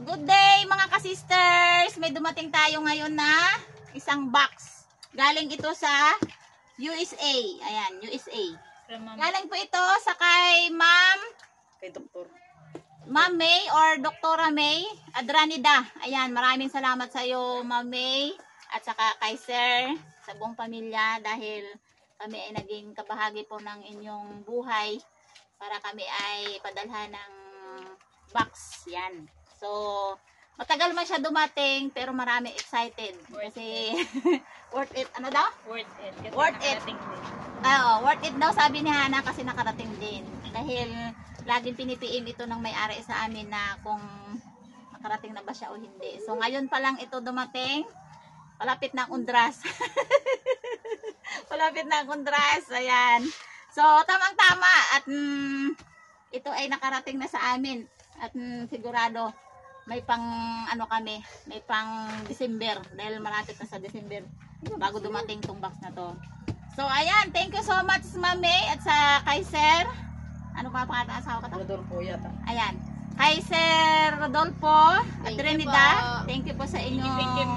Good day mga ka-sisters! May dumating tayo ngayon na isang box. Galing ito sa USA. Ayan, USA. Galing po ito sa kay Ma'am May or Doktora May Adranida. Ayan, maraming salamat sa iyo Ma'am May at saka kay Sir sa buong pamilya dahil kami ay naging kabahagi po ng inyong buhay para kami ay padalhan ng box. Yan. So, matagal man siya dumating pero marami excited kasi worth it. Ano daw? Worth it. Kasi Worth it. Worth it daw sabi ni Hana kasi nakarating din. Dahil laging pinipiim ito ng may-ari sa amin na kung nakarating na ba siya o hindi. So, ngayon pa lang ito dumating. Palapit na ang undras. Palapit na ang undras. Ayan. So, tamang-tama. At ito ay nakarating na sa amin. At sigurado may pang ano kami, may pang December dahil malapit na sa December bago dumating tong box na to. So ayan, thank you so much Mami at sa kay Sir. Ano pa pangalan asawa ka to? Rodolfo yata. Ayan. Kay Sir Rodolfo at Trinidad. Thank you po sa inyong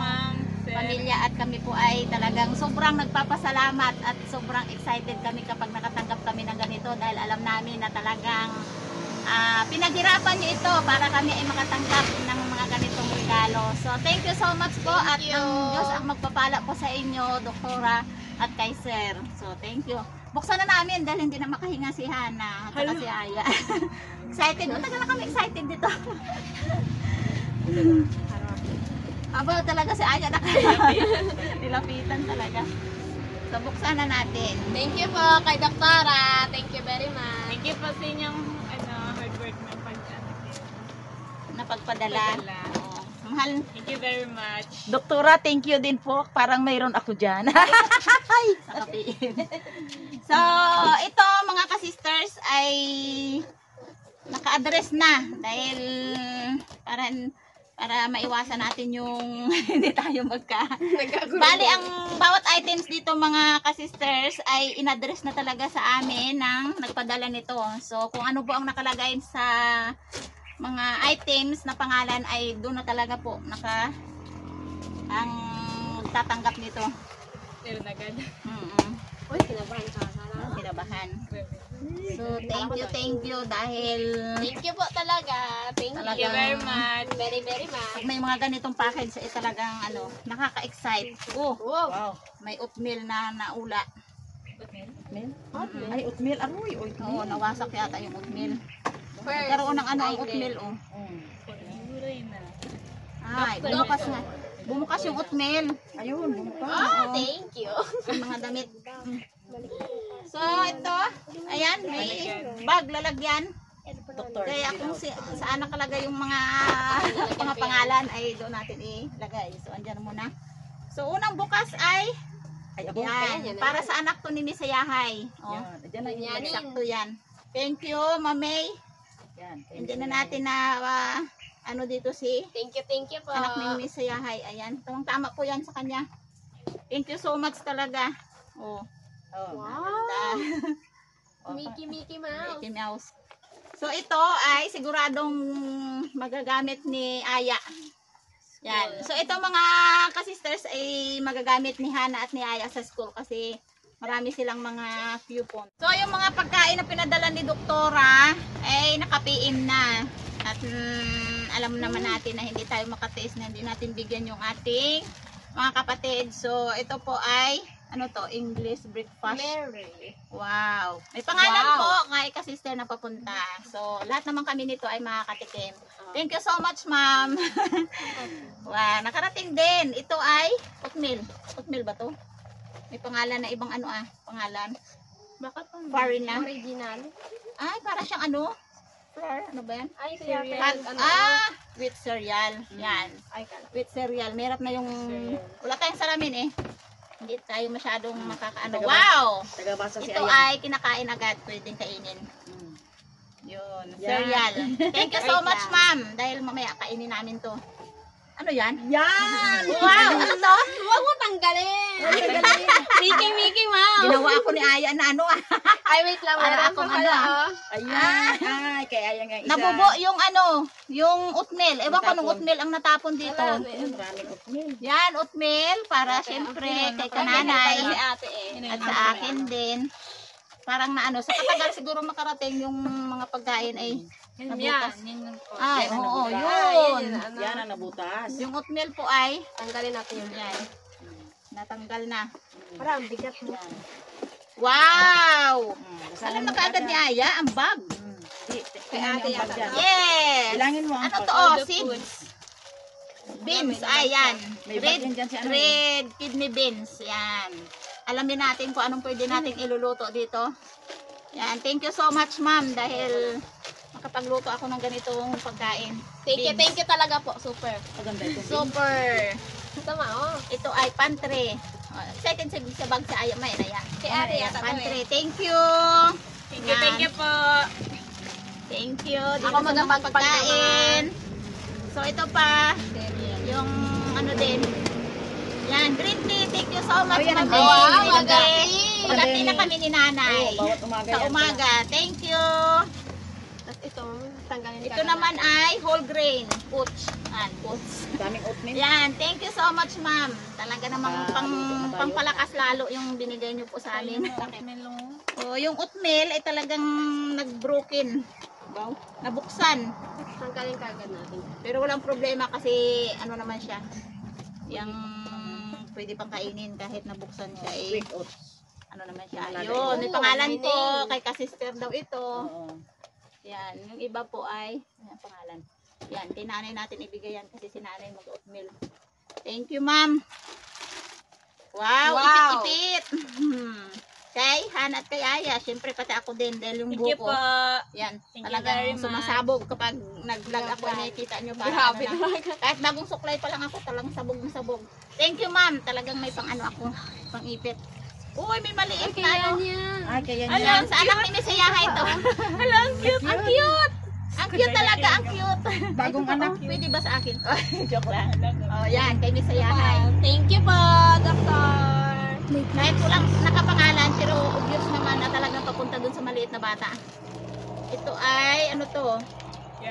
pamilya at kami po ay talagang sobrang nagpapasalamat at sobrang excited kami kapag nakatanggap kami ng ganito dahil alam namin na talagang pinaghirapan nyo ito para kami ay makatanggap ng mga ganitong regalo. So, thank you so much po at ang Diyos ang magpapala po sa inyo, Doktora at kay Sir. So, thank you. Buksan na namin dahil hindi na makahinga si Hana at si Aya. Excited. Matagal na kami excited dito. Aba, talaga si Aya na kaya. Nilapitan talaga. So, buksan na natin. Thank you po kay Doktora. Thank you very much. Thank you po sa inyong hard work na napagpadala. Oo. Mahal. Thank you very much. Doktora, thank you din po. Parang mayroon ako dyan. Sa kapiin. So, ito mga ka-sisters ay naka-address na dahil para maiwasan natin yung hindi tayo Bali, ang bawat items dito mga ka-sisters ay in-address na talaga sa amin ng nagpadala nito. So, kung ano po ang nakalagay sa mga items na pangalan ay doon na talaga po ang tatanggap nito. Meron agad. Uy, kinabahan ka. Kinabahan. So, thank you dahil Thank you po talaga. Thank you very much. Very, very much. pag may mga ganitong package ay talagang nakaka-excite. Wow. May oatmeal na naula. Oatmeal? Ay, oatmeal. Aroy, oatmeal. Oo, nawasak yata yung oatmeal. Nagkaroon ng ang oatmeal, Ay, bumukas nga. Bumukas yung oatmeal. Ayun, bumukas. Thank you. Yung mga damit. So, ito. Ayan, may bag lalagyan. Doktor. Kaya kung saan nakalagay yung mga pangalan ay doon natin ilagay. So, andyan muna. So, unang bukas ay Ay, ako. yan. Para sa anak to ni Miss Yahay. Yan. Diyan na yun. Sakto yan. Thank you, Mamay. Yan. Hindi na natin na dito si Thank you po. anak ni Miss Yahay. Ayan. Tama po yan sa kanya. Thank you so much talaga. Oh. Wow. Mickey Mouse. Mickey Mouse. So ito ay siguradong magagamit ni Aya. Yan. So ito mga ka-sisters ay magagamit ni Hana at ni Aya sa school kasi marami silang mga coupon. So yung mga pagkain na pinadala ni Doktora ay naka-PM na. At alam naman natin na hindi tayo makatiis na hindi natin bigyan yung ating mga kapatid. So ito po ay English breakfast. Mary. Wow. May pangalan po kay ka-sister na papunta. So lahat naman kami nito ay makakatikim. Thank you so much, ma'am. Wow, nakarating din. Ito ay oatmeal. Oatmeal ba to? May pangalan na ibang pangalan. Bakit pang Farina. original? Ay, para siyang flour. Ano ba yan? Ay, With cereal. Yan. With cereal. Merap na yung wala tayong salamin Hindi tayo masyadong makakaano. Wow! Tagabasa si Ito Aya. ay kinakain agad. Pwedeng kainin. Yun. Yan. Cereal. Thank you so much, ma'am. Dahil mamaya kainin namin to. Ano yan? Yan! Wow! Ano to? Huwag mo tanggalin. Mickey, Mouse. Ginawa ako ni Aya na ano ah. Ay, wait lang. Para Meron akong pa pala, ano, oh. Ayan. Ay, kaya yan nga isa. Nabubo yung ano, yung oatmeal. Ewan ko nung oatmeal ang natapon dito. Maraming oatmeal. Yan, oatmeal para syempre kay kananay Si ate eh. at sa akin din. Parang na ano, sa katagal siguro makarating yung mga pagkain ay nabutas. Ay, oo, yun. Yan ang nabutas. Yung oatmeal po ay, Tanggalin natin yun. yan, natanggal na. Parang bigat mo. Wow! Alam na kaagad ni Aya, ang bag. Kay ate yata. Yes! Bilangin mo ang Ano to? Oh, seeds. Beans, ayan. May Red, bag din dyan si ano. red kidney beans, yan. Alamin natin kung anong pwede natin iluluto dito. Yan, thank you so much ma'am dahil makapagluto ako ng ganitong pagkain. Thank you talaga po. Super. Maganda ito. Super. Tama, oh. Ito ay pantry. Second sa bag sa Aya, may na yan. Kay ate yata to Pantry, eh. thank you. Thank you po. Thank you. Dito Ako sa mga magpapagpag pagkain. So ito pa, yung ano din. Yan, green tea. Thank you so much. Oh, yan ang ma'am. green tea. Green Maganda. tea. Maganda na kami ni nanay. Oo, bawat umaga Sa yan. umaga. Thank you. Tapos ito, tanggalin Ito naman ay whole grain. Puts. Puts. Daming oatmeal. Yan, thank you so much ma'am. Talaga namang Luto na tayo. pangpalakas lalo yung binigay niyo po sa amin. Oh, yung oatmeal ay talagang nag-broken. Wow. Nabuksan. Tanggalin kagad natin. Pero walang problema kasi ano naman siya. Yung pwede pang kainin kahit nabuksan siya eh. Sweet oats. Ano naman siya. Pangalan. Yun, may pangalan may ko. name. Kay ka-sister daw ito. Oo. Yan. Yung iba po ay, yan pangalan. Yan, kay nanay natin ibigay yan kasi si nanay mag-oatmeal. Thank you, ma'am. Wow, Wow. ipit-ipit. Kay Han at kay Aya, syempre pati ako din dahil yung buko. Yan, Thank you talagang very much. sumasabog kapag nag-vlog ako, nakikita nyo ba? Grabe Ano na. Kahit bagong suklay pa lang ako, talagang sabog na sabog. Thank you, ma'am. Talagang may pang ano ako, pang ipit. Uy, may maliit na ano. yan. Ay, kaya Alam, yan. sa anak ni Miss Yahay ito. Hello, ang cute. Ang cute. Ang cute talaga, ang cute. Bagong anak. Pwede ba sa akin? Joke lang. Oh, yan, kay Miss Yahay. Thank you po, Doctor. Kahit walang nakapangalan, pero obvious naman na talagang papunta dun sa maliit na bata. Ito ay, ano to?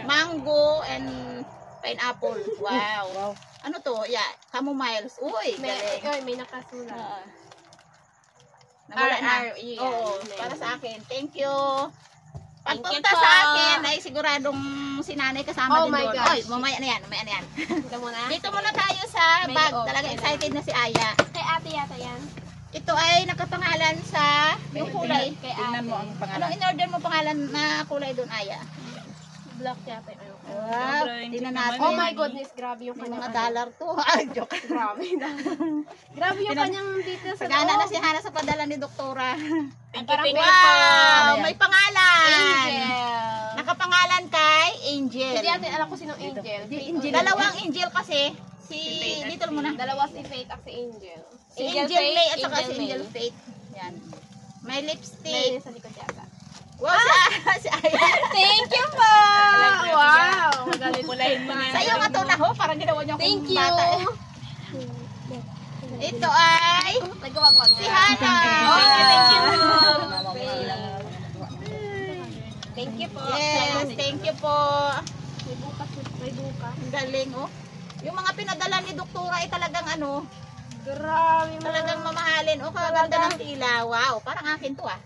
Mango and pineapple. Wow. Wow. Ano to? Yeah, camomiles. Uy, galing. May nakasulat. Nawala na. RRE, Oo, yan. para sa akin. Thank you. Thank you Pagpunta po. sa akin ay siguradong si nanay kasama Oh din my doon. gosh. Oy, mamaya na yan, mamaya na yan. Ito muna. Dito muna tayo sa May bag. loob. Talagang excited na si Aya. Kay ate yata yan. Ito ay nakapangalan sa yung kulay. Kay Tingnan ate. mo ang Anong pangalan. in-order mo pangalan na kulay doon, Aya? Black yata yun. Wow, tingnan natin. Oh my goodness, grabe yung May kanyang mga dollar to. Ay, joke. Grabe na. Grabe yung kanyang details. Sagana na si Hana sa padala ni Doktora. Parang Wow, Ano yan? may pangalan. Angel. Nakapangalan kay Angel. Hindi ate, alam ko sinong Angel. Angel. Dalawang Angel kasi. Si, dito muna. Dalawa si Faith at si Angel. Si Angel May at saka si Angel Faith. Yan. May Meron lipstick. sa likod yata. Wow, si Aya. Thank you po! Wow! Magaling pulahin mo Sa iyo nga to na ho, parang ginawa niyo akong Thank you! bata. Ito ay Nagkawag-wag. si Hana. Thank you po! Mama, Thank you po. Yes, thank you po. May bukas. May bukas. Ang galing oh. Yung mga pinadala ni Doktora ay talagang ano, Grabe mo. talagang mamahalin. Oh, kaganda ng tila. Wow, parang akin to ah.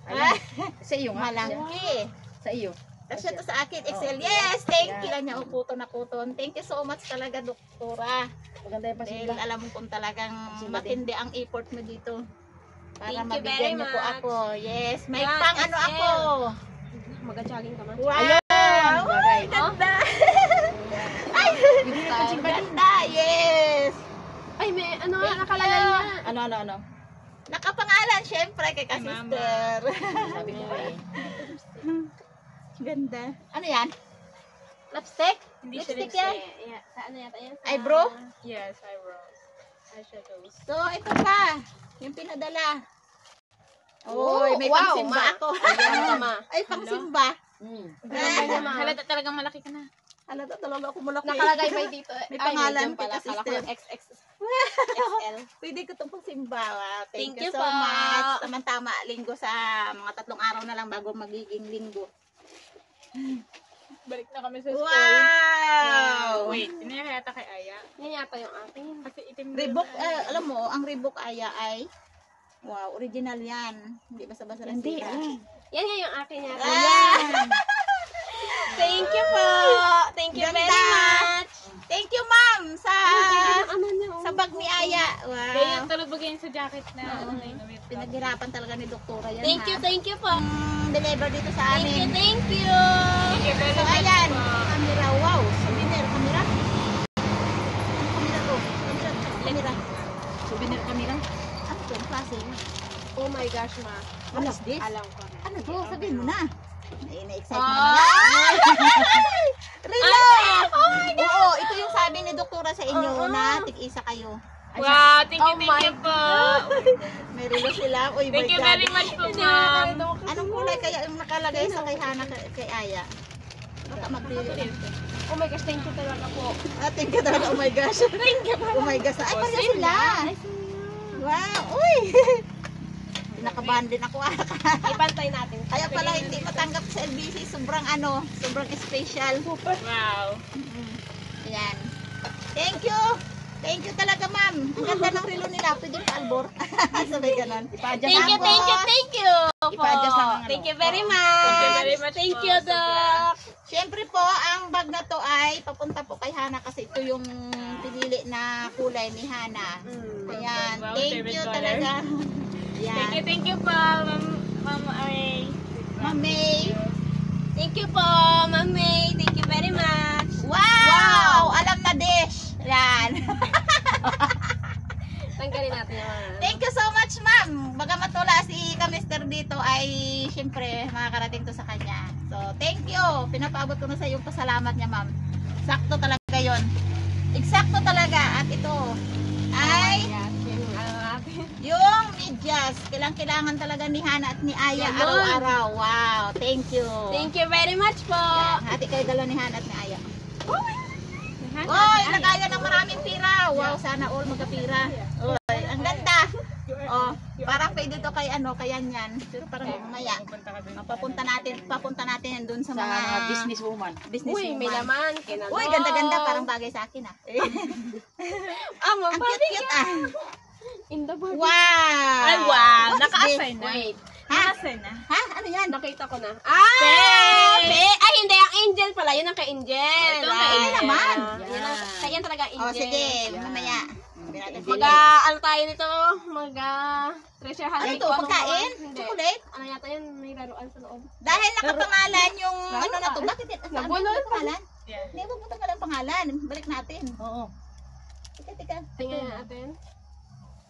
Sa iyo nga. Malaki. Sa iyo. Tapos ito sa akin, Excel. Yes, thank you. Kanya puton na puton. Thank you so much talaga, Doktora. Maganda yung Dahil pasimba. alam kong talagang matindi ang effort mo dito. Para Thank you very mabigyan niyo po much. ako. Yes, may Yan, pang ano XL. ako. Mag-jogging ka man. Wow! Bagay. Ganda! Ay! Ganda! Yes! Ay, may ano nga, nakalagay na. Ano. Nakapangalan, syempre, kay ka-sister. Sabi ko eh. Ganda. Ano yan? Lipstick? Lipstick yan? Yeah. Sa ano yata yan? Sa... Eyebrow? Yes, eyebrows. Eyeshadows. So, ito pa. Yung pinadala. Oy, may wow, pangsimba ma. ako. Ayan, ma. Ay, pangsimba. Mm. Ano ba niya, ma? Halata talagang malaki ka na. Halata talaga ako malaki. Nakalagay ba dito? May Ay, pangalan medium pala. kita, Kala ko sister. XXL. Pwede ko itong pagsimba. Thank Thank you you so po. much. Tama-tama, linggo sa mga 3 araw na lang bago magiging linggo. Balik na kami sa school. Wow! Wait, inaya yata kay Aya. Yan yata yung akin. Kasi itim Reebok, alam mo, ang Reebok Aya ay, wow, original yan. Hindi basta-basta lang sira. Yan nga yung akin yata. Ah! Thank you po. Thank you Ganda. very much. Thank you, ma'am, sa Ano niya? sa bag ni Aya. Kaya Wow. talubog yan sa jacket na. Pinaghirapan talaga ni Doktora yan, Thank you po. Deliver dito sa Thank you, amin. thank you. Thank you very So, ayan, camera, wow, souvenir camera. Camera to, camera. Souvenir camera. Ano to, ang klase? Oh my gosh, ma. What is this? Alam ko na. Ano to, sabihin mo na. Na-excite Ah! na Relo! Oo, ito yung sabi ni Doktora sa inyo na tig-isa kayo. Wow, thank you po. May relo sila. Uy, Thank my you God. very much po, ma'am. Anong kulay kaya yung nakalagay sa kay Hana kay Aya? Baka magpili. Oh my gosh, thank you talaga po. Thank you talaga. Oh my gosh. Oh my gosh. Ay, pala sila. Wow. Uy. Pinakabahan din ako. Ipantay natin. Kaya pala hindi matanggap sa LBC. Sobrang sobrang special. Wow. Ayan. Thank you. Thank you talaga, ma'am. Ang ganda ng relo nila. Pwede pa albor. Sabay ganun. Thank you po. Ipa-adjust lang ang Thank you very much. Thank you very much. Thank you, Doc. Siyempre po, ang bag na to ay papunta po kay Hana kasi ito yung pinili na kulay ni Hana. Ayan. Wow, Thank favorite you color. talaga. Ayan. Thank you po, Ma'am Ay. Ma'am May. Thank you po, Ma'am May. Thank you very much. Wow! Alam na dish. Yan. Tanggalin natin yung Thank you so much, ma'am. Baga matula si Kamister dito ay siyempre makakarating to sa kanya. So, thank you. Pinapaabot ko na sa iyo yung pasalamat niya, ma'am. Sakto talaga yon. Eksakto talaga. At ito ay yung medyas. Kailangan talaga ni Hana at ni Aya Ganon. araw-araw. Wow, thank you. Thank you very much po. Yan, hati kayo dalawa ni Hana at ni Aya. Oy, nagaya ng maraming pira. Wow, sana all magkapira. Oy, ang ganda. Oh, parang pwede to kay kaya niyan. Pero parang mamaya. Papunta natin doon sa mga businesswoman. Uy, may laman. Kinalo. Uy, ganda-ganda, parang bagay sa akin ah. Ang cute-cute ah. In the board. Wow. Ay, wow. What is Naka-assign this? na. Wait. Ha? Naka-assign na. Ha? Ano yan? Nakita ko na. Ay, hindi. Ang angel pala. Yun ang kay Angel. Ito ang kay Angel naman. Kaya yan talaga angel. Oh, sige, mamaya. Ano tayo nito? Treasure hunt. Ano to? Pagkain? Chocolate? Ano yata yun? May laruan sa loob. Dahil nakapangalan yung na to. Bakit yan? Saan Nabulol. yung pangalan? Hindi mo pangalan pangalan. Balik natin. Oo. Tika. Tingnan natin.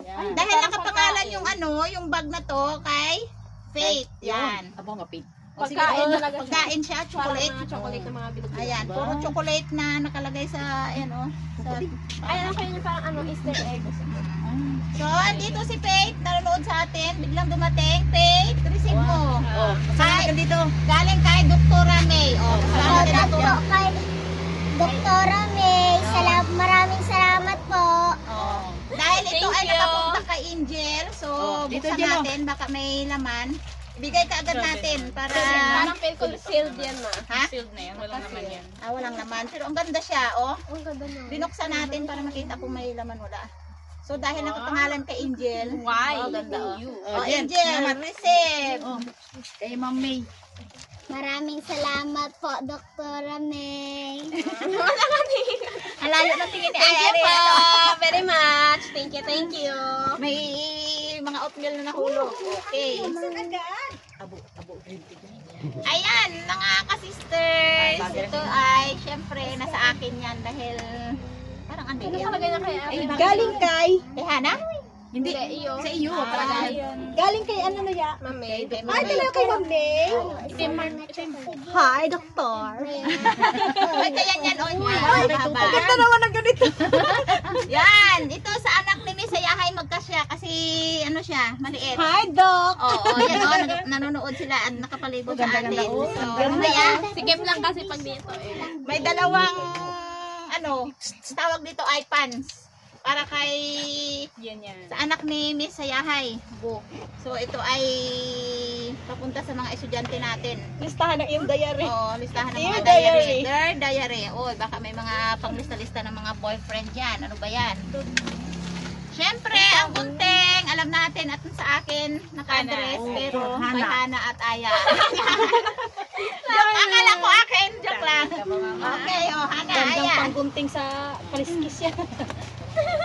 Yan. Dahil nakapangalan yung yung bag na to kay Faith. Yan. Abo nga pin. O, sige, Pagkain talaga siya. Pagkain siya, Parang chocolate. mga chocolate na mga bilog. Ayan, puro chocolate na nakalagay sa, Ay, ano kayo yung parang Easter egg. So, andito si Faith, nanonood sa atin. Biglang dumating. Faith, receive mo. Oh, Kay, dito. Galing kay Doktora May. Oh, kasama natin ito. Kay Doktora May, maraming salamat po. Oh. Dahil ito Thank ay you. nakapunta kay Angel, so dito, buksan Angel, natin, baka may laman. Ibigay ka agad natin para... Parang feel ko sealed yan na. Ha? Sealed na yan. Walang naman yan. Walang laman. Pero ang ganda siya, oh. Ang ganda na. Binuksan natin para makita kung may laman wala. So dahil nakapangalan kay Angel. Why? Oh, ganda oh. Oh, Jen, Angel, receive. Oh, kay Ma'am May. Maraming salamat po, Doktora May. Ang layo ng tingin ni Thank you Ari. po. Very much. Thank you. May mga oatmeal na nahulog. Okay. Abo green tea. Ayan, mga ka-sisters. Ito ay, syempre, nasa akin yan dahil parang ano Ano yan? talaga na kay Ate? Galing kay Hana? Hindi. iyo. Sa iyo. Ah, Galing kay ano na ya? Mami. Ay, talaga kay Ma'am May. Hi, Doktor. Ay, kaya yan, oh, wow, haba. naman ng ganito. Yan, ito sa anak ni Miss Miss Ayahay magkasya kasi ano siya, maliit. Hi, Doc! Oo, yan o, nanonood sila at nakapalibot sa atin. So, mamaya, Sikip lang kasi pag dito eh. may dalawang, ano, tawag dito ay pants. Para kay, Yan. sa anak ni Miss Ayahay. So, ito ay papunta sa mga estudyante natin. Listahan ng iyong diary. Oo, listahan ng Dear mga diary. Their diary. Oh, baka may mga panglista-lista ng mga boyfriend yan. Ano ba yan? Siyempre, ang gunting, alam natin at sa akin, naka-address, Hana. pero Hana. kay Hana at Aya. Joke, akala ko akin, joke lang. Okay, oh, Hana, Gandang Aya. panggunting sa paliskis yan.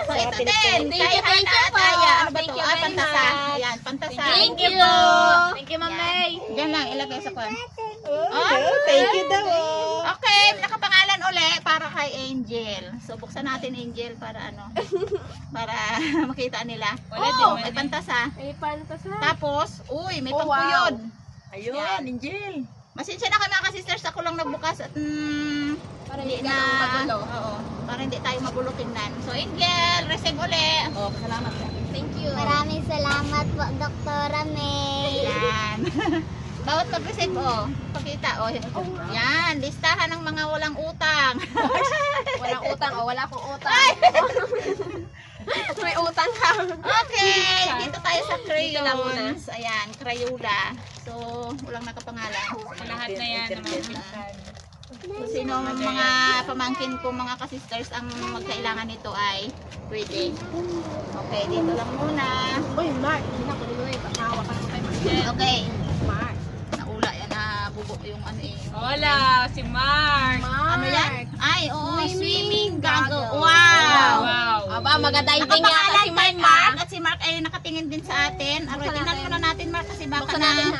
So, ito din, Thank kay you, Hana at po. Aya. Ano ba Thank to? you Ah, very pantasa. much. Ayan, pantasa. Thank you. Thank you, Ma'am May. Diyan lang, ilagay sa kwan. Thank you daw. Okay, nakapangalan uli para kay Angel. So, buksan natin Angel para ano, para makita nila. Oh, may pantasa. May pantasa. Tapos, uy, may Oh, pangkuyod. Ayun, Angel. Masensya na kayo mga ka-sisters, ako lang nagbukas at Para hindi hindi na, na magulo. oo, para hindi tayo magulo tingnan. So, Angel, receive uli. Oh, salamat ka. Thank you. Maraming salamat po, Doktora May. Yan. Bawat mag-receive, oh, pakita, oh. Yan, listahan ng mga walang utang. Walang utang o wala akong utang. May utang ka. Okay, dito tayo sa Dito lang muna. crayons. Ayan, Crayola. So, walang nakapangalan. Lahat na yan ng mga pinsan. Kung sino ang mga pamangkin ko, mga ka-sisters, ang magkailangan nito ay pwede. Okay, dito lang muna. Uy, Mark. Hindi na ko nila eh. Patawa ka naman kay Mark. Okay, Mark. naula yan na bubo yung ano eh. Hola, si Mark. Ano yan? Ay, oo, swimming goggle. goggle. Wow! Wow. Aba, maga-diving yata Nakapangalan si kay Mark. Mark at si Mark ay nakatingin din sa atin. Aroy, Buksan tingnan natin. muna natin Mark kasi baka Buksan natin na,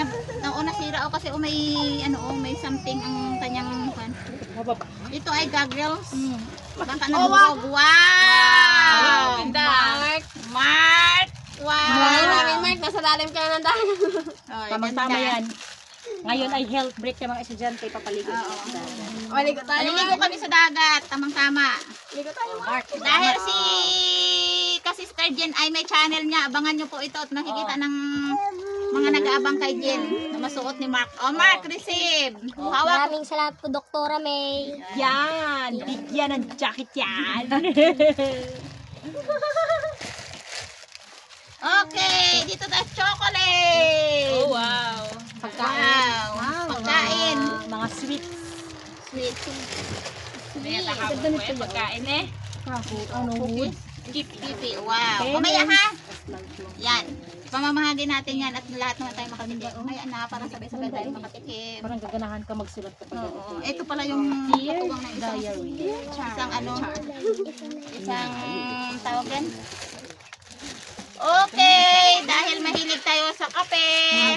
ha. nasira o kasi may ano may something ang kanyang ito ay goggles. Baka nabubog. Wow! Ganda. Mark. Mark! Wow! Maraming Mark. Nasa lalim ka na ng dahil. Oy, Tamang-tama ganda. yan. Ngayon ay health break ng mga estudyante, papaligo. Oo. Maligo tayo. Naliligo kami sa dagat, tamang-tama. Maligo tayo, Mark. Dahil si Sister Jen ay may channel niya, abangan niyo po ito at makikita ng mga nag-aabang kay Jen na masuot ni Mark. Oh, Mark, receive! Hawak. Maraming salamat po, Doktora May. Yan! Bigyan ng jacket yan! Okay, dito tayo chocolate. Oh, wow. Wow. Pagkain. Mga sweet. Sweet. May kahapon po yung pagkain eh. Cookies. Kipi. Wow. Mamaya ha. Yan. Pamamahagi natin yan at lahat naman tayo makatikim. Mamaya na para sabay-sabay tayo makatikim. Parang gaganahan ka magsulat kapag Oo. Ito pala yung katuwang ng isang isang tawag yan. Okay, dahil mahilig tayo sa kape.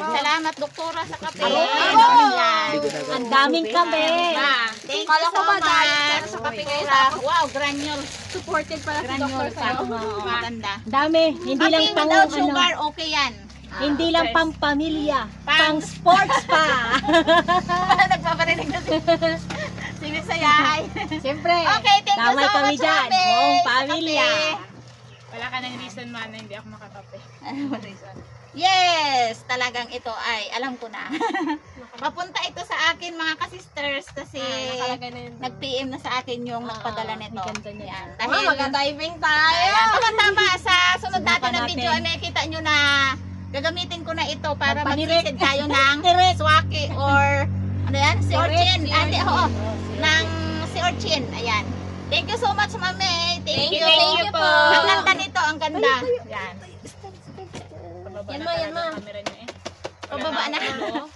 Salamat doktora sa kape. Yan. Ang daming kami! Thank you Kala ko so ba dahil much. sa kape kayo Wow, granules. supported pala si Dr. sa'yo. Oo, maganda. Dami! Hindi lang Kape pang without ano, sugar, okay yan. hindi lang pang pamilya, Pang- pang sports pa! Nagpaparinig na si Miss Ayahay. Siyempre, Okay, thank you damay so kami much, dyan, Mami, buong sa pamilya. kape. Wala ka ng reason man na hindi ako makakape. Yes, talagang ito ay alam ko na. Papunta ito sa akin mga ka-sisters kasi Nakalagay na yun. nag-PM na sa akin yung nagpadala nito. Yan. Dahil Maga-diving tayo. tama sa sunod natin na Subukan video ay natin. makikita nyo na gagamitin ko na ito para Magpanirik. mag-visit tayo ng swaki or ano yan? Si Orchin. Ate, oo. Ng si Orchin. Ayan. Thank you so much, Mami. Thank you. Thank you po. Ang ganda nito, ang ganda. Yan. Yan ma, yan ma. Camera niyo eh. Pababa na.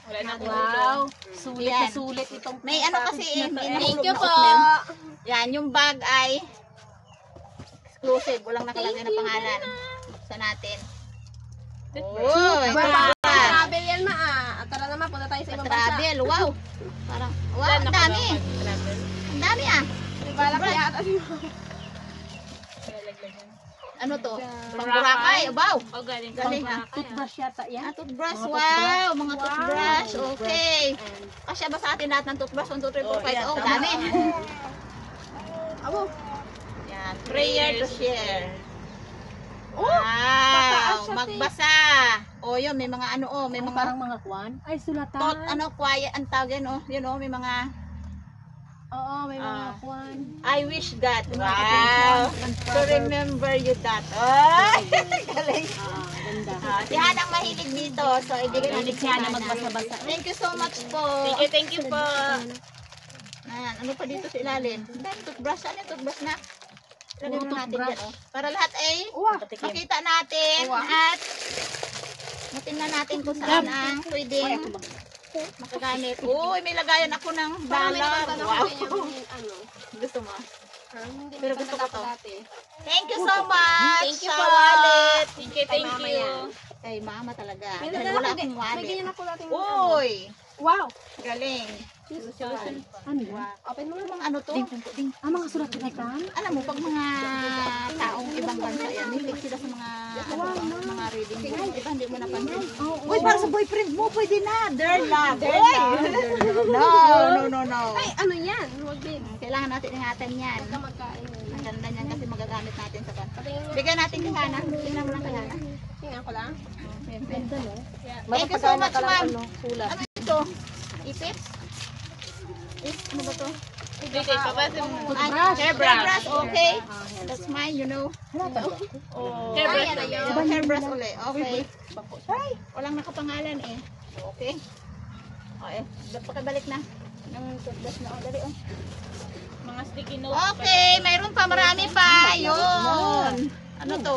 Wala na akong Wow. Sulit Yan. na sulit itong May ano kasi eh. May Thank nahulog you na po. oatmeal. Yan, yung bag ay exclusive. Walang nakalagay na pangalan. Sa natin. Uy, Travel yan ma. Tara naman, punta tayo sa ibang bansa. travel. Wow. Parang, wow, ang dami. Ang dami ah. Balak yata si Ano to? Pangburakay. Wow. Oh, galing ka. Galing ah. toothbrush yata yan. Toothbrush. Wow. Mga toothbrush. Okay. Kasya ba sa atin lahat ng toothbrush? 1, 2, 3, 4, 5. Oh, dami. Abo. Yan. Prayer to share. Wow, magbasa. O yun, may mga ano may mga Parang mga kwan. Ay, sulatan. quiet ang tawag yan yun may mga Oo, may mga kwan. I wish that. Wow. To remember you that. Ay, galing. Ganda. Si Hanang mahilig dito. So, ibigay natin si Sana Hana. magbasa-basa. Thank you so much po. Thank you po. Ayan, ano pa dito sa ilalim? Dahil toothbrush. Ano yung toothbrush na? Lagyan mo natin dyan. Para lahat ay makita natin at matingnan natin kung saan ang pwedeng makagamit. Uy, may lagayan ako ng dollar. Wow. Gusto mo? Pero gusto ko to. Thank you so much. Thank you sa po. wallet. Thank you. Kay mama talaga. Dahil wala akong wallet. natin. Uy, Wow! galing. Ano yan? Open mo Mga ano to? Mga sulat na kan? Alam mo, pag mga taong ibang bansa yan, nilig sila sa mga mga reading. Iba, hindi mo napansin. Uy, para sa boyfriend mo, pwede na. Their love. No. Ay, ano yan? Huwag din. Kailangan natin ingatan yan. Magkain. Ang ganda niyan kasi magagamit natin sa pan. Bigyan natin kay Hana. Tingnan mo lang kay Hana. Tingnan ko lang. Ganda, no? Thank you so much, ma'am. Ano ito? Ipit? Ano ba to? Dito, papasin mo. Hairbrush, okay. That's mine, you know. Hairbrush na So, hairbrush ulit. Okay. Ay, walang nakapangalan eh. Okay. Okay, pakibalik na. Ng toothbrush na. Dali, Mga sticky notes. Okay, mayroon pa, marami pa. Yun. Ano to?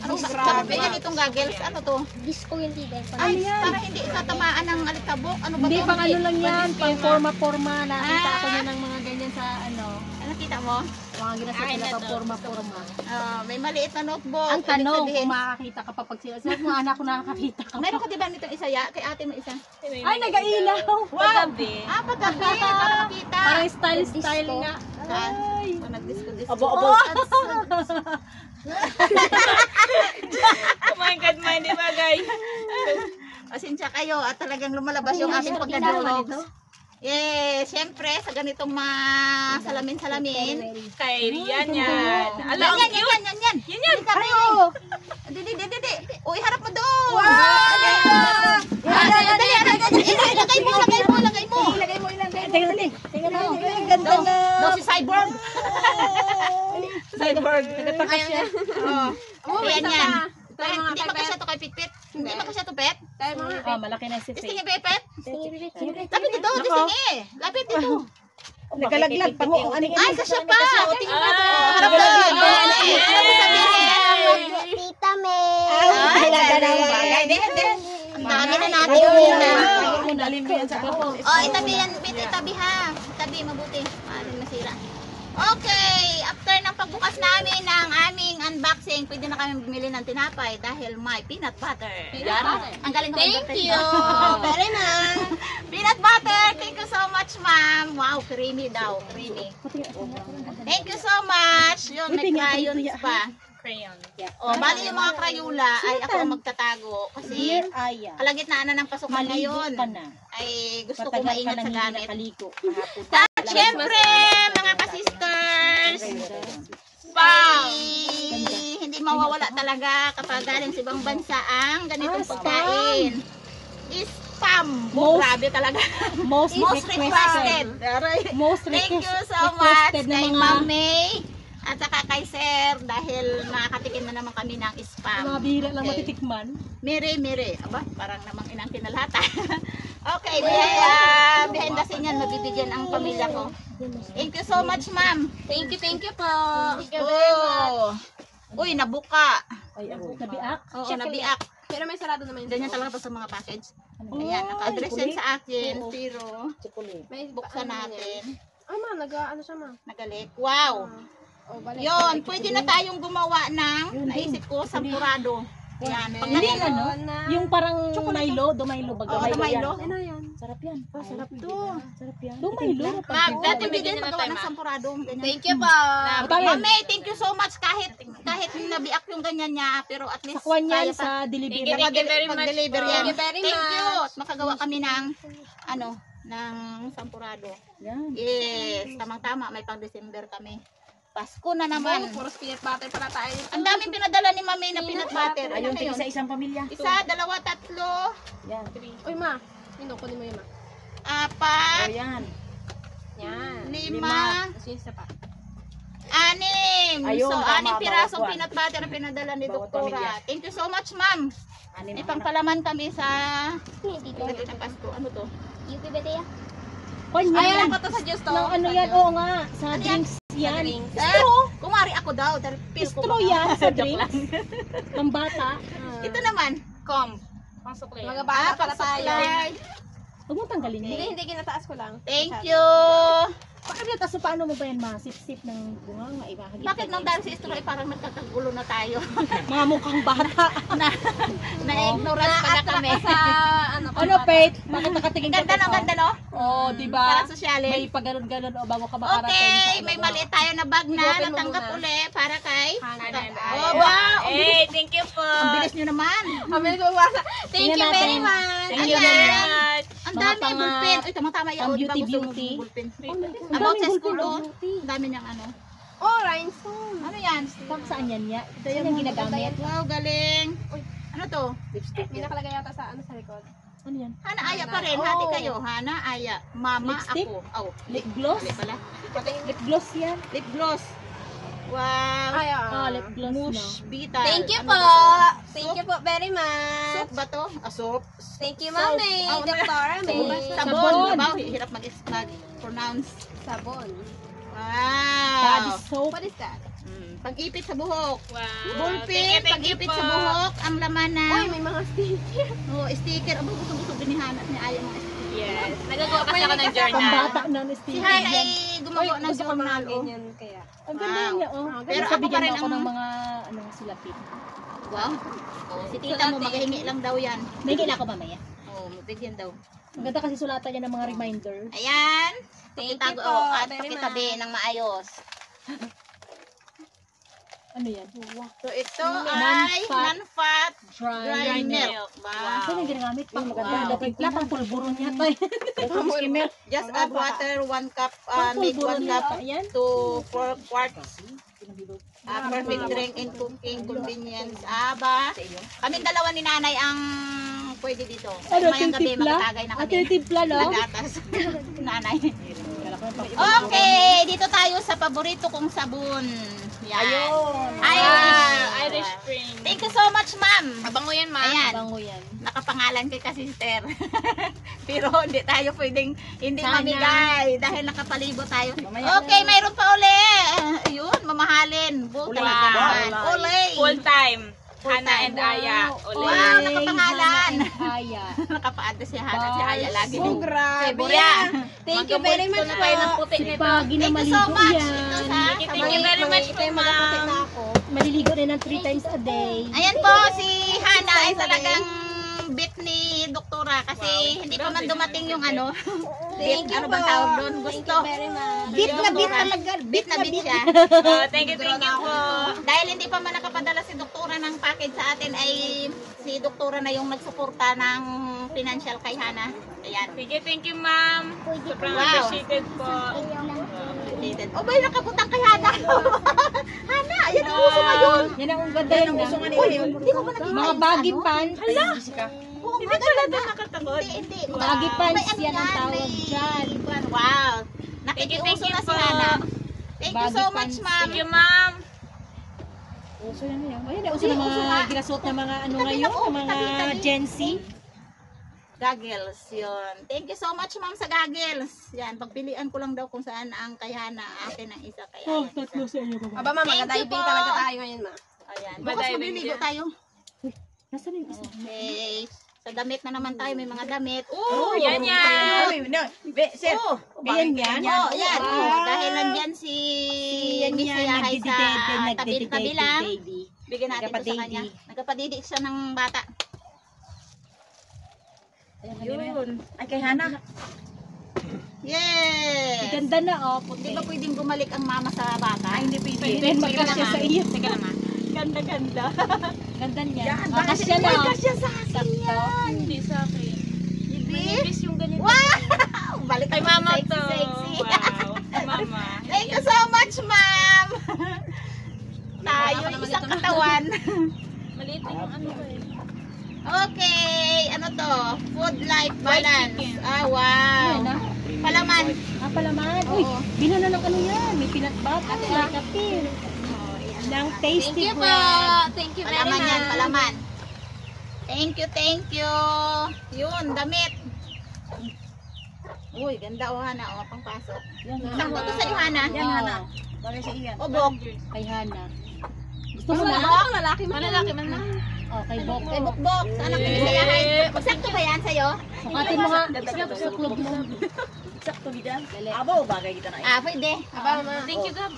Ano ba? Bakit itong goggles? Ano to? Disco yung tigay. Ay, para hindi tatamaan ng alikabok. Ano ba Hindi, to? pang ano lang yan. Pang forma-forma. Nakita ko na ng mga ganyan sa ano. Ano kita mo? Mga ginasa sila pang forma-forma. May maliit na notebook. Ang tanong Ibig sabihin- kung makakita ka pa pag sila. Sabi mo, anak ko nakakita ka. Meron ka diba nitong isa ya? Kay ate mo isa. Ay, nag-ailaw. Paggabi. Paggabi. Para makita. Parang style nga. Ay. Nag-disco-disco. Abo. Oh my God, hindi ba guys? Pasensya kayo at talagang lumalabas yung aming pagkadalog. Yes, syempre sa ganitong mga salamin-salamin. Kay Rian yan. Alam, Yan. Yan. Kayo. Didi. Uy, harap mo doon. Dali. Ilagay mo. Tingnan mo. Ganda na. Daw si Cyborg. cyborg. Nagtakas siya. Ayan yan. Hindi makasya to kay Pitpit. Hindi makasya to, Pet. Malaki na si Gusto Faye. niya, Pet? Lapit dito. Gusto niya. Lapit dito. Nagalaglag pa. Ay, kasya pa. O, tingnan mo to. Harap doon. Ano mo sabihin? Tita May. Ang dami na natin muna. Dali mo yan sa kapong. Itabi yan. Itabi ha. Itabi, mabuti. Maaring masira. Okay, after ng pagbukas namin ng aming unboxing, pwede na kami bumili ng tinapay dahil may peanut butter. Ang galing ko Thank mag-advertise, you. no? Very nice. Peanut butter, thank you so much, ma'am. Wow, creamy daw, creamy. Thank you so much. Yun, may crayons pa. Crayon. Bali yung mga Crayola ay ako ang magtatago kasi Aya. kalagitnaan na ng pasukan ngayon. Ka na. Ay gusto ko Matagal ka maingat nang sa hindi gamit. nakaligo. Kahapon. At syempre, mga ka-sisters, hindi mawawala talaga kapag galing sa ibang bansa ang ganitong pagkain. Spam. Grabe talaga. Most requested. Most Thank you so much requested na kay mga Ma'am May at saka kay Sir dahil makakatikim na naman kami ng spam. mga bihira lang Okay. matitikman. Mire. Aba, parang namang inang kinalhata. Okay, behind the scene yan, mabibigyan ang pamilya ko. Thank you so much, ma'am. Thank you po. Uy, nabuka. Ay, nabiak. Oo, nabiak. Pero may sarado naman yun. Ganyan talaga pa sa mga package. Ayan, naka-address yan sa akin. Pero, May buksan natin. Ay ma, ano siya ma? Nagalik. Wow! Balik. Yun, pwede na tayong gumawa ng, naisip ko, sampurado. Ayan, Hindi ano, yung parang Milo, Milo baga. Oo, Milo. Ano yan? Sarap yan. Sarap to. Sarap yan. Milo. Ma'am, dati bigyan bigyan niyo na magawa tayo, ng ma'am. sampurado. Ganyan. Thank you po. Ma'am May, thank you so much kahit nabiak yung ganyan niya, pero at least Sa kwan yan, kaya pa. sa delivery. Thank you very much Pag-deliver po. yan. Thank you very Thank you. much. At makagawa kami ng ng sampurado. Yan. Yes, tamang-tama, may pang December kami. Pasko na naman. Puro peanut butter para tayo. Ang daming pinadala ni Mami na peanut butter. Ayun, Ano na yun? sa isang pamilya. Isa, dalawa, tatlo, Yan. Uy, ma. Kunin mo yun, ma. apat, Ayan. Yan. lima, Tapos yung isa pa. anim. Ayun, So, tama, anim pirasong bawat peanut butter na pinadala ni Bawat Doktora. pamilya. Thank you so much, ma'am. Anim May ang pangpalaman kami sa Hindi ko. Dali na Pasko. Ano to? UP ba tayo? Ayan, ako to sa juice to. Ng ano yan? Oo nga. Sa Ano yan? drinks yan. Kumari ako daw. Dahil feel ko Straw baka- yan sa drinks. Pambata. Ito naman. comb. Pang sukli. Mga bata para tayo. Supply. Huwag mo tanggalin Hindi, yan. hindi, kinataas ko lang. Thank you. Paano mo ba yan ma? Sip-sip ng bunga? Maibahagi. Bakit nang dahil si Istro ay parang nagkakagulo na tayo? Mga mukhang bata. Na-ignorance pala kami. Sa, ano, Ano, Pate? Bakit nakatingin ka? Ganda ng ganda, no? Oo, di ba? Parang sosyalin. May pagganon-ganon o bago ka makarating sa Okay, ano may mo. maliit tayo na bag na Igutin mo natanggap muna. uli para kay Hana. Oh, wow! Hey, thank you po. Ang bilis nyo naman. Kami bumasa. Thank you Tingnan very natin. much. Thank you very much. Ang Mga dami pang, bulpen. Uy, tama-tama yan. pang Oh, di ba beauty, gusto mo beauty. bulpen? Ang About daming sa school, bulpen, oh. beauty. Ang dami niyang ano. Oh, rhinestone. Ano yan? Pang saan yan ya? Ito yan yung ginagamit. Wow, galing. Ano to? May nakalagay yata sa, ano, sa likod. Ano yan? Hana, Aya pa rin. Oh. Hati kayo. Hana, Aya. Mama, Lipstick? ako. Oh, Lip gloss? Mali pala. Lip gloss yan. Lip gloss. Wow. Ay, Ah, lip gloss na. Mush Vital. Thank you Ano po. ba to? Thank you po very much. Soap ba to? Ah, soap. Thank you, Mami. Oh, Doktora May. Sabon. Sabon. Diba? Hirap mag-pronounce. Sabon. Body Wow. soap. What is that? Pag-ipit sa buhok. Wow. Ballpen, Thank you pag-ipit po. sa buhok. Ang laman na. Uy, may mga sticker. Oh, sticker. Abo, gusto ni Hana. Ni Aya mga sticker. Yes. Nagagawa kasi ako ng journal. Pambata na ni Si Steve. Hana ay gumawa ng gusto ko mga journal. Oh. ganyan kaya. Ang ganda Wow. niya, oh. Pero Pero ako sabigyan pa rin mo ako ang- ng mga, ano, sulatin. Wow. Oh, si tita mo, maghihingi lang daw yan. May gila ko mamaya. Oh, mabigyan daw. Ang ganda kasi sulatan niya ng mga reminder. Ayan. Thank you Pakitago, po. oh, at Very pakitabi much. ng maayos. Ano yan? So, ito Non-fat. ay non-fat Dry. dry milk. Ba? Saan yung ginagamit? Pang Wow. Timpla, pang pulburo niya to. Just add water, 1 cup, Pang make pulburo 1 niya. cup Ayan. to 4 quarts. Perfect drink in cooking convenience. Ba? Kami dalawa ni nanay ang pwede dito. Ano, Mayang gabi timpla? magtatagay na Ate, kami. timpla, no? Nagatas. Nanay. Okay, dito tayo sa paborito kong sabon. Yan. Irish Spring. Thank you so much, ma'am. Mabango yan, ma. Ayan. Bango yan. Nakapangalan kay ka-sister. Pero hindi tayo pwedeng hindi Sana. mamigay dahil nakapalibo tayo. Okay, mayroon pa uli. Ayun, mamahalin. Buta Uli. naman. Uli. Full time. Full Hana time. and Aya. Uli. Wow, nakapangalan. Aya. Nakapa-address si Hana, si Aya lagi. Oh, grabe. Seboria. Thank you very much na tayo ng po. puti Si nito. Pagi na Thank you so maligo much. yan. Ito sa Thank you very much po, ma'am. Maliligo na ng 3 times a day. Ayan po, si Hana ay talagang bit ni doktora kasi hindi pa man dumating yung ano. Bit, Thank you ano bang po. tawag doon? Thank Gusto. you very much. Bit na bit talaga. Bit na bit siya. Oh, thank you po. Dahil hindi pa man nakapadala si doktora ng package sa atin ay si doktora na yung nagsuporta ng financial kay Hana. Ayan. Sige, thank you, ma'am. Sobrang Wow. appreciated po. Oh, bay nakabutang kay Hana. Hana, ayan ang uso ngayon. Yan ang ganda yan na. Uy, hindi ko pa nakita. Mga yung baggy ano. pants. Oo, Hindi pala doon nakatakot. Hindi. Baggy pants May ano yan ang tawag may- dyan. Wow. Thank you Nakikiuso na si po. Hana. Thank you so Baggy much, pants. ma'am. Thank you, ma'am. Uso yan yan. Ayun, uso Hindi, ng uso nga. mga ginasuot ng mga ano Tabi ngayon, na po, ng mga tabi. Gen Z. Goggles, yun. Thank you so much, ma'am, sa goggles. Yan, pagpilian ko lang daw kung saan ang kay Hana. Akin ang isa kay Oh, Aya. tatlo sa iyo ba? Aba, ma'am, Thank you mag-diving po. talaga tayo ngayon, ma. Ayan. Bukas Madiving magliligo dyan. tayo. Nasaan yung isa? Okay. Sa damit na naman tayo. May mga damit. Oh, yan yan. Sir. Oh, ayan yan. Oh, yan. Wow. Oh, dahil nandyan si Yan Miss yan, Yahay sa nagdididate, tabi lang. baby. Bigyan natin ito sa kanya. Nagkapadidi siya ng bata. Yun. Ay, kay Hana. Yes! Ganda na, oh, Di puti. ba pwedeng bumalik ang mama sa bata? Ay, hindi pwede. Pwede magkasya sa iyo. Teka lang, ma. Ganda-ganda. Ganda niya. Yan, Makasya na. Magkasya sa akin yan. Hindi sa akin. Hindi? Manipis yung ganito. Wow! Balik Kay tayo sa mama to. sexy. Wow. Kay mama. Thank you so much, ma'am. Maliit yung ano eh. Okay, ano to? Food life balance. Ah, wow. Palaman. Palaman. Uy, Oo. binana ng ano yan. May peanut butter, may kape. Ng tasty Thank you po. bread. Thank you very Palaman yan, much. palaman. Thank you, thank you. Yun, damit. Uy, ganda o Hana, o pangpasok. Sakto to sa iyo Hana. Yan, Hana. Bagay sa iyan. O Bok. Kay Hana. Gusto mo Gusto mo na? Bok? Lalaki man. Lalaki man na. Oh, kay Bok. Kay Bok Bok, sana pinisayahan. Sakto ba yan sa'yo? Sukatin mo nga. Sa club mo. Sakto gidan. Abo, bagay kita na. Ah, pwede. Aba, ma. Thank you, Gab.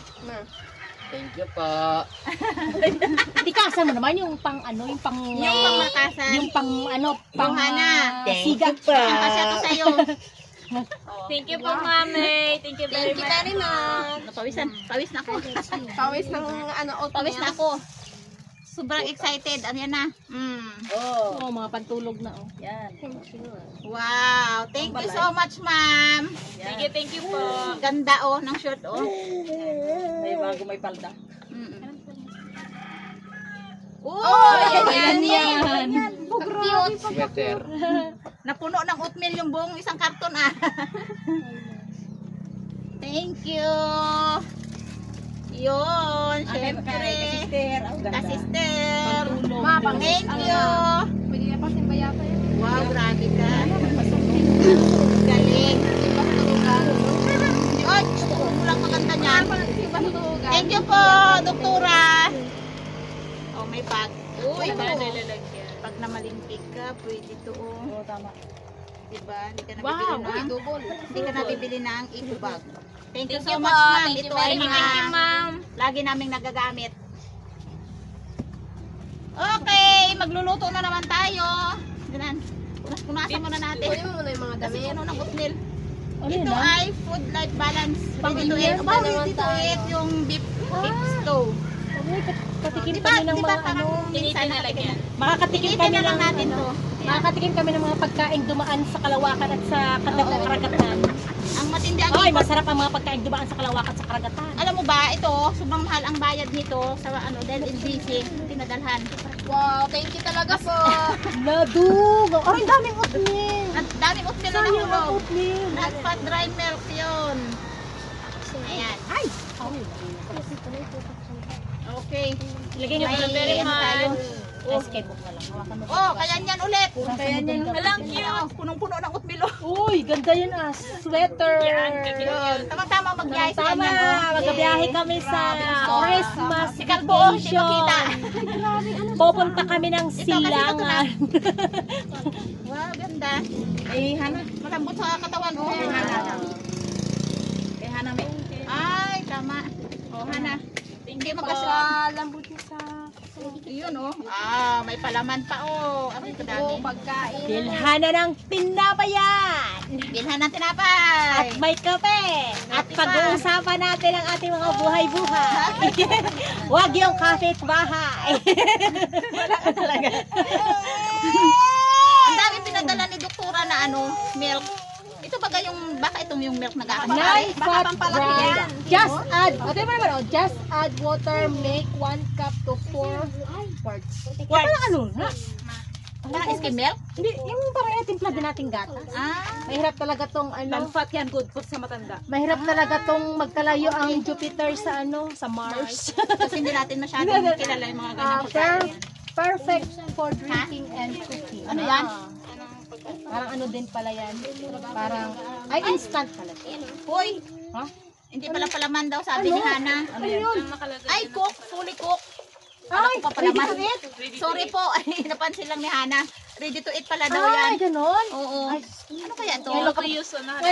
Thank you po. Tikasan mo naman yung pang ano, yung pang... Yung pangmakasan. Yung pang ano, pang Hana. siga. Ang kasya to sa'yo. Thank you po, Mami. Thank you very much. Thank you very much. Napawisan. Pawis na ako. Pawis ng ano, oatmeal. Pawis na ako. Sobrang excited. Ano yan na? Oh, Oh, mga pantulog na oh. yan. Wow. Thank you so much, ma'am. Thank you po. Ganda oh ng shirt oh. May bago may palda. Oh, Ayan yan. Cute. Sweater. Napuno ng oatmeal yung buong isang karton ah. Thank you. Yun, syempre. Sister, ang ganda. Ka-sister. Pantulog. Thank you. Pwede na pa simbayata yun. Wow, grabe ka. Galing. Yun, kulang maganda niyan. Thank you po, doktora. Oh, may bag. Uy, pag namalimpik ka, pwede to. Oo, tama. Diba? Hindi ka nabibili ng hindi ka nabibili ng eco bag. Thank you so po. much, ma'am. Thank you Ito ay very much. mga Thank you, ma'am. lagi naming nagagamit. Okay, magluluto na naman tayo. Ganun. Punasan muna natin. Kunin mo muna yung mga Kasi damit. ano ng oatmeal. Ano Ito yun ah? ay food life balance. Pang Ready to Indian eat. na About naman ready to tayo. eat yung beef stew. Uy, patikim Diba, kami ng diba mga ano. parang minsan nakatikim. Makakatikim Initin kami na lang ng natin ano. to. Makakatikim kami ng mga pagkain dumaan sa Kalawakan at sa Karagatan. Ang matindi ang Ay, ikot. masarap ang mga pagkain dumaan sa Kalawakan at sa Karagatan. Alam mo ba, ito, sobrang mahal ang bayad nito sa ano, dahil LBC, tinadalhan. Wow, thank you talaga po. Nadug! Ay, daming oatmeal! At daming oatmeal na Sayang ang nahulog. oatmeal! Not fat dry milk yun. Ayan. Ay! Okay. Ilagay niyo May pa very ano tayo. Ay, sketchbook na lang. Hawakan mo. Oh, kaya yan ulit. Kaya niyan. Alang cute. Punong-puno ng oatmeal. Uy, ganda yan ah. Sweater! Yun. Tamang-tama mag-biyahe sa Tama! ganyan. oh. Magkabiyahe kami sa Christmas Si Kalbo, hindi makita. vacation. Pupunta kami ng Ito, kasi Silangan. Wow, ganda. Eh, Hana. Malambot sa katawan. Oh, Hana. Eh, Hana may. Ay, tama. Oh, Hana. Hindi magkasya. Lambot niya sa... Yun, oh. Ah, may palaman pa, oh. Ang dami. Pagkain. Bilhana ng tinabayan! Bilhan ng tinapay. At may kape! At Ate pa. pag-uusapan natin ang ating mga buhay-buhay. Huwag yung kapit-bahay. Ang dami pinadala ni doktora na ano, milk. Ito baga yung, baka itong yung milk na Nine gakasari. fat bread. Just add, just add water, make 1 cup to 4 quarts. Parang ano na? Parang skim milk? Hindi, yung parang timpla din nating gatas. Ah, Mahirap talaga tong ano, Fat yan, good food sa matanda. mahirap talaga tong magkalayo ang Jupiter sa ano, sa Mars. kasi hindi natin masyadong kilala yung mga ganyan pagkain. Perfect for drinking and cooking. Ano yan? Parang ano din pala yan. Parang, ay instant pala. Hoy, Ha? hindi pala palaman daw sabi ni Hana. Ano yun? Ay, cook, fully cook. Ay, Ako pa ready palaman. to eat? Sorry po, ay napansin lang ni Hana. Ready to eat pala daw Ay, yan. ganon. Oo. Ay, Ano kaya to? ngayon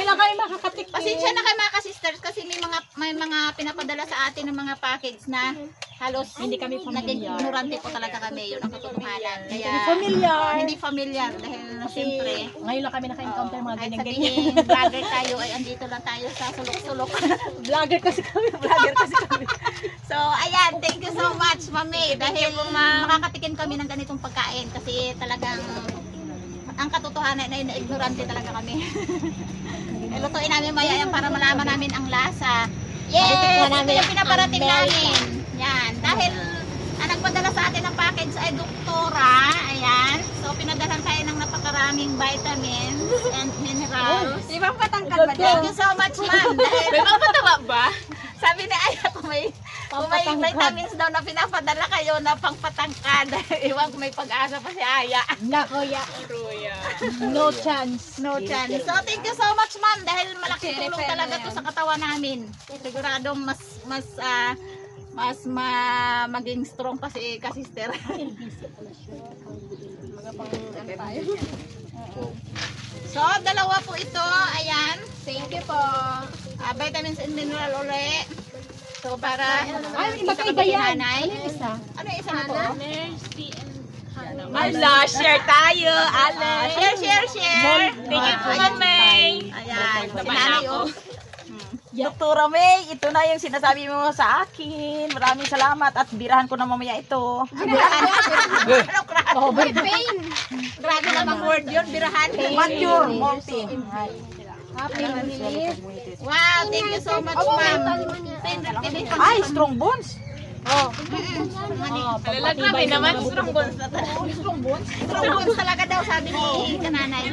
lang kayo makakatik. Pasensya na kay mga ka-sisters kasi may mga pinapadala sa atin ng mga package na halos Hindi kami naging familiar. ignorante po talaga kami, yun ang katotohanan. Kaya Familiar. hindi familiar dahil siyempre Ngayon lang kami naka-encounter mga kahit ganyan-ganyan. sabihin vlogger tayo ay andito lang tayo sa sulok-sulok. Vlogger kasi kami. Vlogger kasi kami. So ayan, thank you so much Mami dahil makakatikim kami ng ganitong pagkain kasi talagang ang katotohanan ay na-ignorante talaga kami. Lutuin namin maya yan para malaman namin ang lasa. Yes! Titikman Ito namin yung pinaparating ang namin. Yan. Dahil ang nagpadala sa natin ang package ay doktora. Ayan. So, pinadalhan tayo ng napakaraming vitamins and minerals. Di ba patangkad ba Thank you so much, ma'am. Dahil, May papatawa ba? sabi ni Aya, kung may vitamins daw na pinapadala kayo na pangpatangkad. Iwan ko may pag-asa pa si Aya. Nako, ya. Ruya. No chance. No chance. So, thank you so much, ma'am. Dahil malaking tulong talaga to sa katawan namin. Siguradong maging strong pa si ka-sister. So, dalawa po ito. Ayan. Thank you po. Vitamins and mineral uli. So, para Ay, magkaiba yan. nanay. Ano yung isa? Ano yung isa na to? Mercy and Hannah. Ala, share tayo, Ale. Share. Thank you po, Ma'am May. Ayan. Si Tama nanay, na ako. oh. Doktora May, ito na yung sinasabi mo sa akin. Maraming salamat at birahan ko na mamaya ito. Ano, grabe. Overpain. Grabe namang word yun, birahan. Mature, multi. Happy release. Wow, thank you so much, ma'am. Ay, strong bones. Grabe naman, strong bones na talaga. Strong bones talaga daw, sabi ni kananay.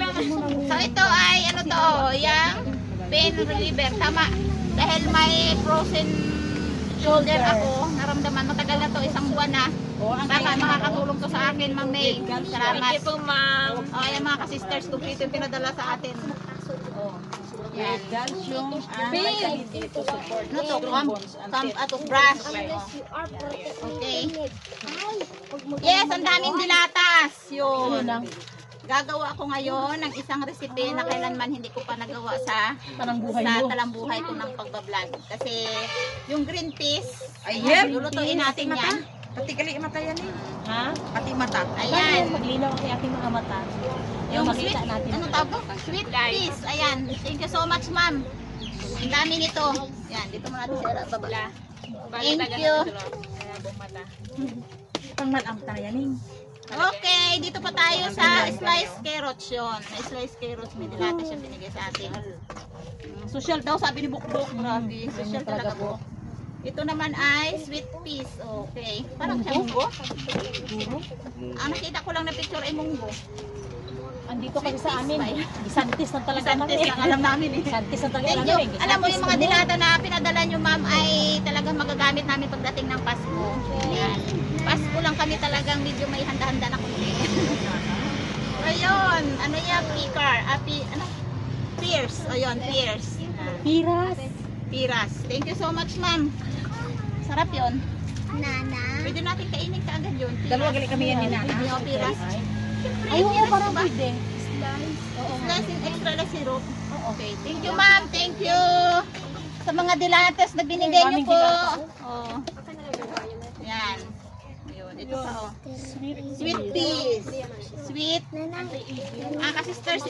So, ito ay, ano to, yung pain reliever. Tama. Dahil may frozen shoulder ako, naramdaman, matagal na to, isang buwan na. Tama, makakatulong to sa akin, Ma'am May. Salamat. Thank you po, Ma'am. Oh, ayan mga ka-sisters, ito yung pinadala sa atin. Yan. Calcium and vitamin D to support Ano to? Camp ato brush. Okay. Yes, ang daming dilatas. Yun. Gagawa ako ngayon ng isang recipe na kailanman hindi ko pa nagawa sa talambuhay ko ng pagbablog. Kasi yung green peas, lulutuin natin yan. Pati kali mata yan eh. Ha? Pati mata. Ayan. Maglinaw ang aking mga mata. Yung makita sweet, natin. ano tawag? Sweet peas. Ayan. Thank you so much, ma'am. Ang dami nito. Yan, dito mo natin sa baba. Thank you. Pangman ang tayaning. Okay, dito pa tayo sa sliced carrots yun. May sliced carrots, may dilatas yung binigay sa atin. Social daw, sabi ni Bukbuk. Grabe, social talaga po. Ito naman ay sweet peas. Okay. Parang siya munggo. Ang nakita ko lang na picture ay munggo. Andito kasi sa amin. Isantis na talaga Santis lang alam namin eh. Isantis na talaga Thank you. namin. Alam mo yung mga dilata na pinadala nyo, ma'am, ay talagang magagamit namin pagdating ng Pasko. Yan. Pasko lang kami talagang medyo may handa-handa na kundi. Ayun. Ano yan? Picar. Ano? Pierce. Ayun, Pierce. Piras. Piras. Thank you so much, ma'am. Sarap yun. Nana. Pwede natin kainin kaagad yun. Dalawa gali kami yan ni Nana. Yung piras. Ay, oo, parang pwede. Slice in extra na syrup. Okay. Thank you, ma'am. Thank you. Sa mga dilatas na binigay niyo po. Oh. Yan. Ayun. Ito pa, oh. Sweet peas. Sweet. Ka-sisters,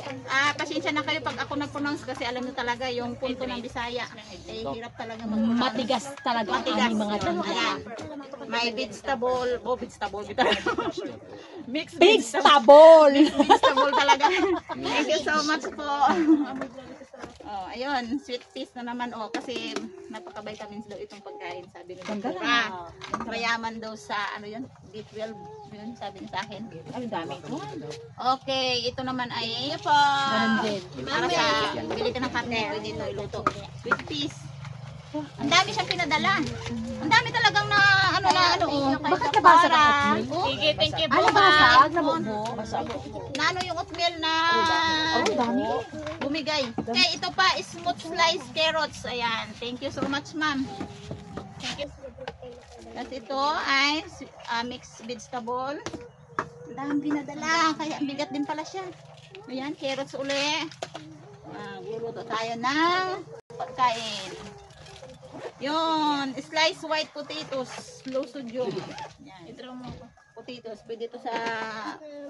pasensya na kayo pag ako nag-pronounce kasi alam niyo talaga yung punto ng Bisaya. Eh, hirap talaga mag-pronounce. Matigas talaga ang aming mga dalawa. Ayan. May vegetable. Oh, vegetable. Mixed Vegetable! vegetable talaga. Thank you so much po. Oh, ayun, sweet peas na naman oh kasi napaka-vitamins daw itong pagkain, sabi ni Doktora. Mayaman daw sa ano yun, B12 yun sabi niya sa akin. Ang dami ito. Okay, ito naman ay para sa bili ka ng karne, pwede ito iluto. Sweet peas. Ang dami siyang pinadala. Ang dami talagang na ano oh. Bakit nabasa ka? Sige, thank you po, Ano ba Ma'am. sa nabubo? Na ano yung oatmeal na Dami. bumigay. Okay, ito pa smooth sliced carrots. Ayan. Thank you so much, ma'am. Tapos ito ay mixed vegetable. Ang dami pinadala. Kaya ang bigat din pala siya. Ayan, carrots uli. Guluto tayo ng pagkain. Yun, sliced white potatoes. Low sodium. Yan. Potatoes. Pwede ito sa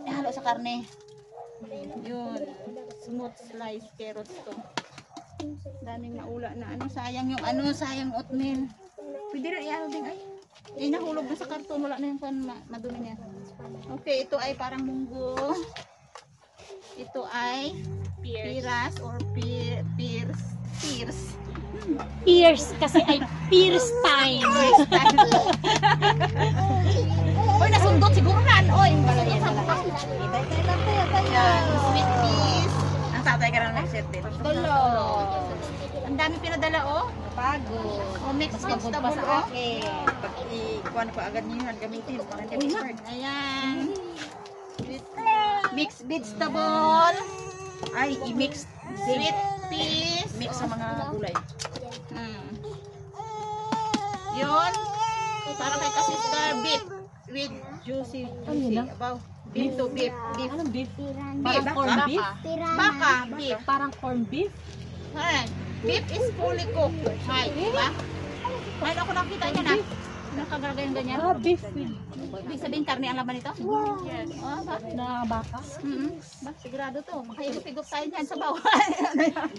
halo sa karne. Yun. Smooth sliced carrots to. Daming naula na ano. Sayang yung sayang oatmeal. Pwede rin i-ano din ay. Nahulog na sa karton. Wala na yung madumi niya. Okay, ito ay parang munggo. Ito ay piras or pears. Ears kasi ay pierce time. Uy, Tulo. Ang dami pinadala, oh. Bago. Oh, mixed Pagod pa vegetable, sa oh. akin. Pag ikuan ko agad niyo yan, gamitin. Para hindi expert. Ayan. Mixed vegetable. Ay, i-mix. Sweet peas. Mix sa mga gulay. Mm. Yun. Para kay ka-sister, beef. With juicy. Abaw. Beef to beef. Beef. Anong beef? Piranha. Parang corned beef? Baka. Beef. Parang corned beef? Ayan. Beef is fully cooked. Hay, diba? Ngayon ako nakita niya na. Nakagaragay yung ganyan. Ah, beef with Ibig sabihin, karne ang laman nito? Yes. Oh, ba? na baka. Ba, sigurado to. Makahigop-higop tayo dyan sa bawah.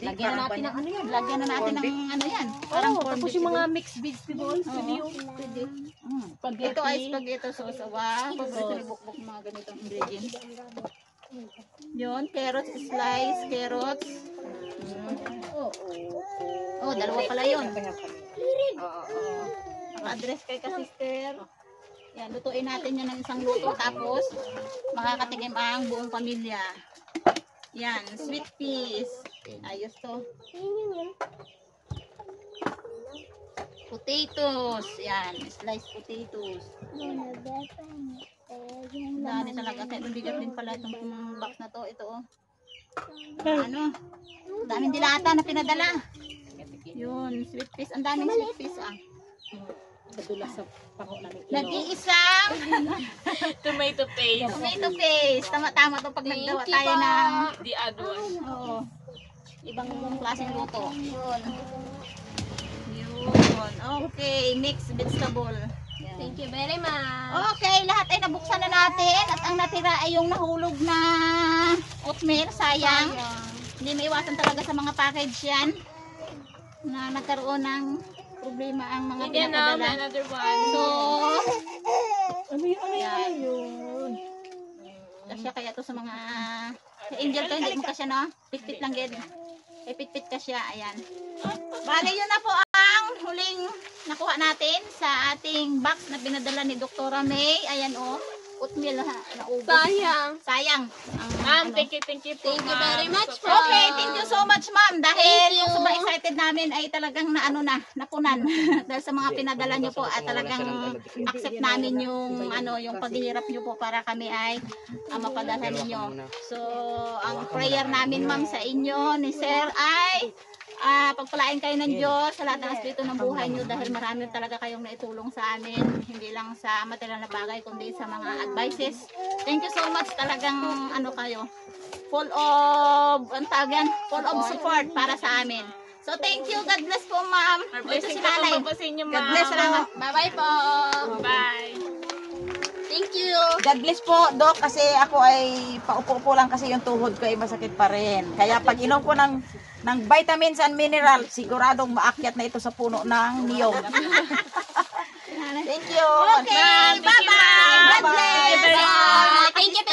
Lagyan na natin ng ano yan. Lagyan na natin ng ano yan. Parang Oh, corned tapos beef yung mga siguro. mixed vegetables. Pwede yung Pwede. spaghetti. Ito ay spaghetti sauce. Wow, paborito ni Bukbuk mga ganitong ingredients. Yun, carrots slice, carrots. Oh, dalawa pala yun. Naka-address kay ka-sister. Yan, lutuin natin yan ng isang luto. Tapos, makakatigim ang buong pamilya. Yan, sweet peas. Ayos to. Potatoes. Yan, sliced potatoes. Dami talaga. Kaya mabigat din pala itong box na to. Ito oh. Ano? Daming dilata na pinadala. Yun, sweet peas. Ang daming sweet peas ah. Padulas sa pango namin. Nag-iisang Tomato paste. tomato paste. Tama-tama to pag naggawa tayo ng The other one. oo, ibang klaseng luto. Yun. Yun. Okay, mixed vegetable. Yan. Thank you very much. Okay, lahat ay nabuksan na natin at ang natira ay yung nahulog na oatmeal. Sayang. Hindi maiwasan talaga sa mga package yan na nagkaroon ng problema ang mga Again now, pinapadala. another one. So, Ano yun? kasya kaya to sa mga sa angel to, hindi mo kasya no? Pit-pit lang gid. Pit-pit kasya, ayan. Bale, yun na po ang huling nakuha natin sa ating box na pinadala ni Dr. May. Ayan o, oatmeal ha, naubos. Sayang. Ma'am, Ano. thank you po, Thank you ma'am. very much po. Okay, thank you so much ma'am. Dahil Thank you. sobrang excited namin ay talagang napunan. Dahil sa mga pinadala nyo po at talagang accept namin yung yung paghihirap nyo po para kami ay mapadala ninyo. So, ang prayer namin ma'am sa inyo ni Sir ay pagpalain kayo ng Diyos sa lahat ng aspeto ng buhay nyo dahil marami talaga kayong naitulong sa amin, hindi lang sa material na bagay kundi sa mga advices. Thank you so much, talagang kayo full of full of support para sa amin. So thank you, God bless po ma'am. Our Ito blessing si po nanay. po sa inyo, ma'am. God bless, salamat. Bye-bye po. Bye. Thank you. God bless po, Doc, kasi ako ay paupo-upo lang kasi yung tuhod ko ay masakit pa rin. Kaya pag inom ko ng vitamins and mineral, siguradong maakyat na ito sa puno ng niyog. Thank you. Okay, bye-bye. God bless. Thank you,